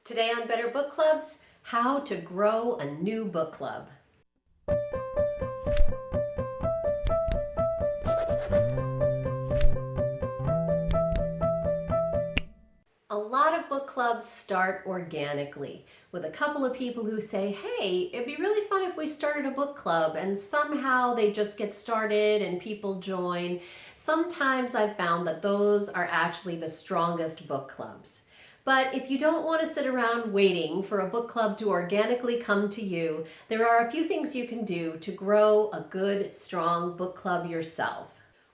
Today on Better Book Clubs, how to grow a new book club. A lot of book clubs start organically with a couple of people who say, hey, it'd be really fun if we started a book club, and somehow they just get started and people join. Sometimes I've found that those are actually the strongest book clubs. But if you don't want to sit around waiting for a book club to organically come to you, there are a few things you can do to grow a good, strong book club yourself.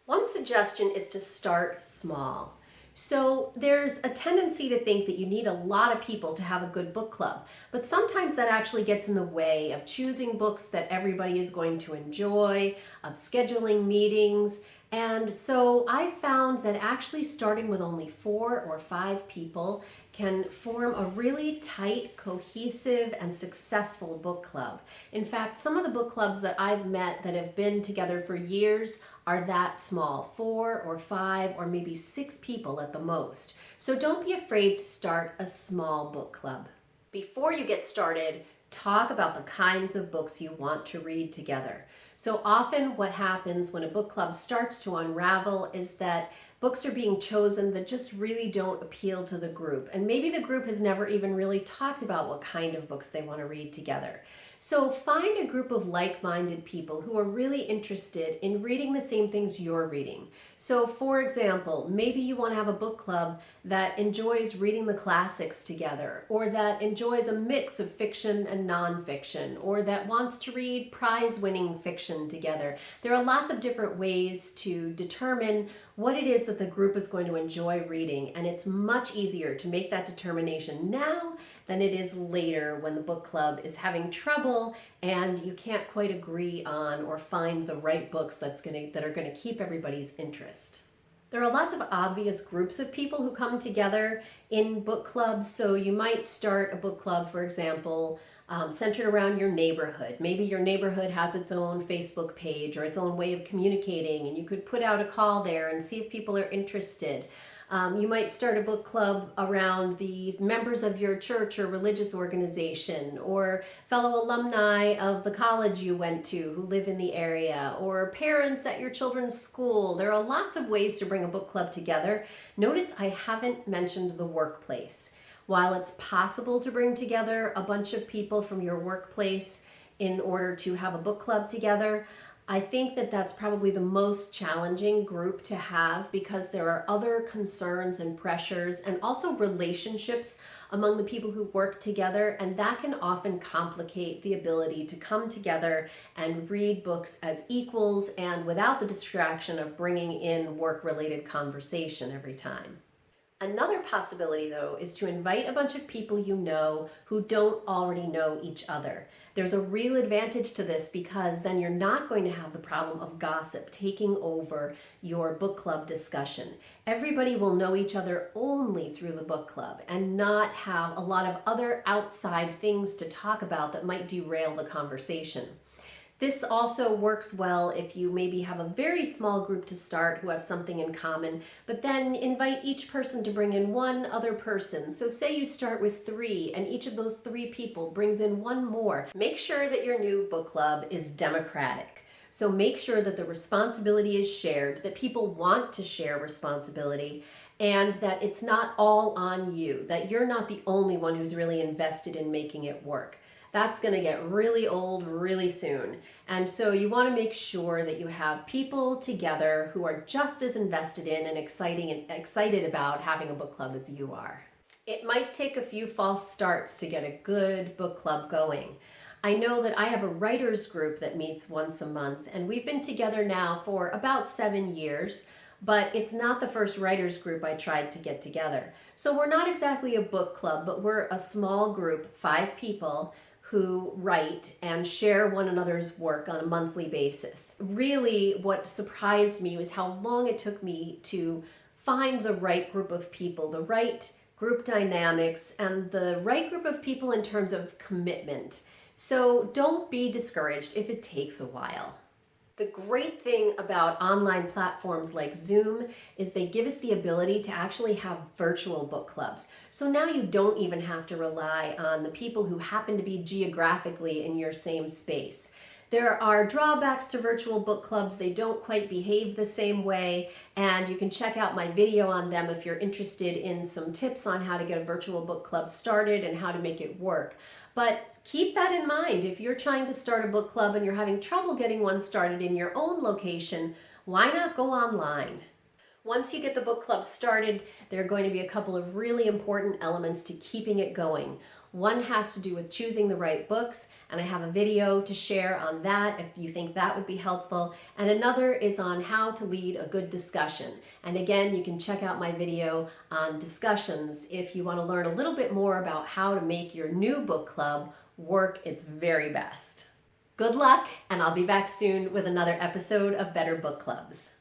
One suggestion is to start small. So there's a tendency to think that you need a lot of people to have a good book club, but sometimes that actually gets in the way of choosing books that everybody is going to enjoy, of scheduling meetings. And so I found that actually starting with only 4 or 5 people can form a really tight, cohesive, and successful book club. In fact, some of the book clubs that I've met that have been together for years are that small, 4 or 5 or maybe 6 people at the most. So don't be afraid to start a small book club. Before you get started, talk about the kinds of books you want to read together. So often what happens when a book club starts to unravel is that books are being chosen that just really don't appeal to the group. And maybe the group has never even really talked about what kind of books they want to read together. So find a group of like-minded people who are really interested in reading the same things you're reading. So for example, maybe you want to have a book club that enjoys reading the classics together, or that enjoys a mix of fiction and nonfiction, or that wants to read prize-winning fiction together. There are lots of different ways to determine what it is that the group is going to enjoy reading, and it's much easier to make that determination now than it is later when the book club is having trouble and you can't quite agree on or find the right books that are going to keep everybody's interest. There are lots of obvious groups of people who come together in book clubs, so you might start a book club, for example, centered around your neighborhood. Maybe your neighborhood has its own Facebook page or its own way of communicating, and you could put out a call there and see if people are interested. You might start a book club around the members of your church or religious organization, or fellow alumni of the college you went to who live in the area, or parents at your children's school. There are lots of ways to bring a book club together. Notice I haven't mentioned the workplace. While it's possible to bring together a bunch of people from your workplace in order to have a book club together, I think that that's probably the most challenging group to have because there are other concerns and pressures and also relationships among the people who work together, and that can often complicate the ability to come together and read books as equals and without the distraction of bringing in work-related conversation every time. Another possibility, though, is to invite a bunch of people you know who don't already know each other. There's a real advantage to this because then you're not going to have the problem of gossip taking over your book club discussion. Everybody will know each other only through the book club and not have a lot of other outside things to talk about that might derail the conversation. This also works well if you maybe have a very small group to start who have something in common, but then invite each person to bring in one other person. So say you start with 3 and each of those 3 people brings in one more. Make sure that your new book club is democratic. So make sure that the responsibility is shared, that people want to share responsibility, and that it's not all on you, that you're not the only one who's really invested in making it work. That's going to get really old really soon. And so you want to make sure that you have people together who are just as invested in and excited about having a book club as you are. It might take a few false starts to get a good book club going. I know that I have a writers group that meets once a month, and we've been together now for about 7 years. But it's not the first writers group I tried to get together. So we're not exactly a book club, but we're a small group, 5 people, who write and share one another's work on a monthly basis. Really, what surprised me was how long it took me to find the right group of people, the right group dynamics, and the right group of people in terms of commitment. So don't be discouraged if it takes a while. The great thing about online platforms like Zoom is they give us the ability to actually have virtual book clubs. So now you don't even have to rely on the people who happen to be geographically in your same space. There are drawbacks to virtual book clubs. They don't quite behave the same way, and you can check out my video on them if you're interested in some tips on how to get a virtual book club started and how to make it work. But keep that in mind. If you're trying to start a book club and you're having trouble getting one started in your own location, why not go online? Once you get the book club started, there are going to be a couple of really important elements to keeping it going. One has to do with choosing the right books, and I have a video to share on that if you think that would be helpful. And another is on how to lead a good discussion. And again, you can check out my video on discussions if you want to learn a little bit more about how to make your new book club work its very best. Good luck, and I'll be back soon with another episode of Better Book Clubs.